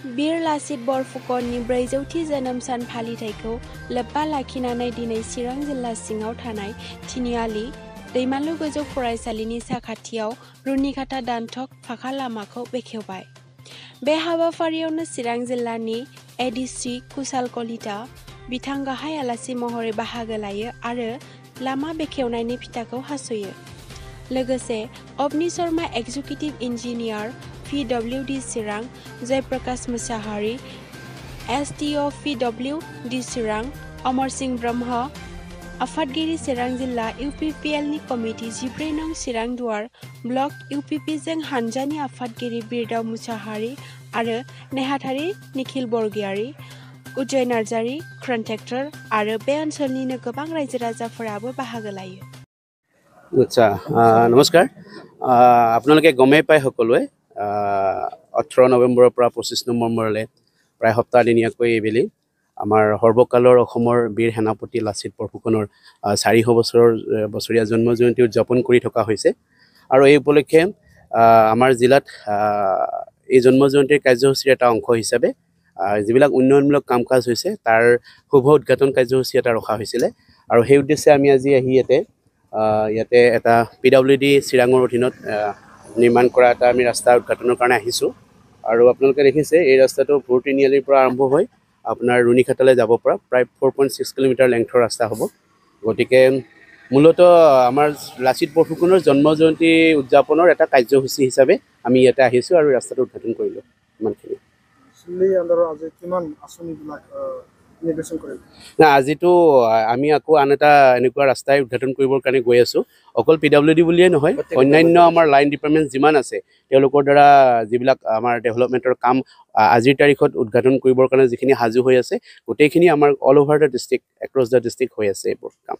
बीर लाचित बरफुकननि 400थि जोनोम सान फालिथायखौ लोब्बा लाखिनानै दिनै चिरां जिल्ला सिङाव थानाय तिनिआलि दैमालु गोजौ फरायसालिनि साखाथियाव रुनिखाता नथ'ग फाखा लामाखौ बेखेवबाय। बे हाबाफारियावनो चिरां जिल्लानि एडिसि कुशाल कलिता बिथां गाहाय आलासि महरै बाहागो लायो आरो लामा बेखेवनायनि फिथाखौ हास'यो। लोगोसे अबनि शर्मा एक्जिकिउटिभ इन्जिनियार PWD चिरां, जयप्रकाश मुसाहारि SDO PWD चिरां, अमर सिंह ब्रह्म, आफादगिरि चिरां जिल्ला UPPL नि कमिटि 14 नं चिरां दुवार ब्लक UPP जों हानजानि आफादगिरि बिरदाव मुसाहारि आरो नेहाथारि निखिल बरगयारि, उजय नार्जारि, कन्ट्रेक्टर आरो बे ओनसोलनिनो गोबां रायजो राजाफोराबो बाहागो लायो। আচ্ছা নমস্কাৰ আপোনালোকে গমেই পায় সকলোৱে 18 নৱেম্বৰৰ পৰা 25 নৱেম্বৰলৈ প্ৰায় সপ্তাহদিনীয়াকৈ এইবেলি আমাৰ সৰ্বকালৰ অসমৰ বীৰ সেনাপতি লাচিত বৰফুকনৰ 400 বছৰীয়া জন্ম জয়ন্তী উদযাপন কৰি থকা হৈছে আৰু এই উপলক্ষে আমাৰ জিলাত এই জন্ম জয়ন্তীৰ কাৰ্যসূচীৰ এটা অংশ হিচাপে যিবিলাক উন্নয়নমূলক কাম কাজ হৈছে তাৰ শুভ উদ্ঘাটন কাৰ্যসূচী এটা ৰখা হৈছিলে আৰু সেই উদ্দেশ্যে আমি আজি আহি ইয়াতে এটা PWD চিৰাঙৰ অধীনত নিৰ্মাণ কৰা এটা আমি ৰাস্তা উদ্ঘাটনৰ কাৰণে আহিছোঁ আৰু আপোনালোকে দেখিছে এই ৰাস্তাটো ভোৰ তিনিআলিৰ পৰা আৰম্ভ হৈ আপোনাৰ ৰুনিখাটালৈ যাব পৰা প্ৰায় 4.6 কিলোমিটাৰ লেংথৰ ৰাস্তা হ'ব। গতিকে মূলত আমাৰ লাচিত বৰফুকনৰ জন্ম জয়ন্তী উদযাপনৰ এটা কাৰ্যসূচী হিচাপে আমি ইয়াতে আহিছোঁ আৰু ৰাস্তাটো উদ্ঘাটন কৰিলোঁ। ইমানখিনি না আজিতো আমি আকৌ আন এটা এনেকুৱা ৰাস্তাই উদ্ঘাটন কৰিবৰ কাৰণে গৈ আছোঁ। অকল PWD বুলিয়ে নহয় অন্যান্য আমাৰ লাইন ডিপাৰ্টমেণ্ট যিমান আছে তেওঁলোকৰ দ্বাৰা যিবিলাক আমাৰ ডেভেলপমেণ্টৰ কাম আজিৰ তাৰিখত উদ্ঘাটন কৰিবৰ কাৰণে যিখিনি সাজু হৈ আছে গোটেইখিনি আমাৰ all over the district across the district হৈ আছে এইবোৰ কাম।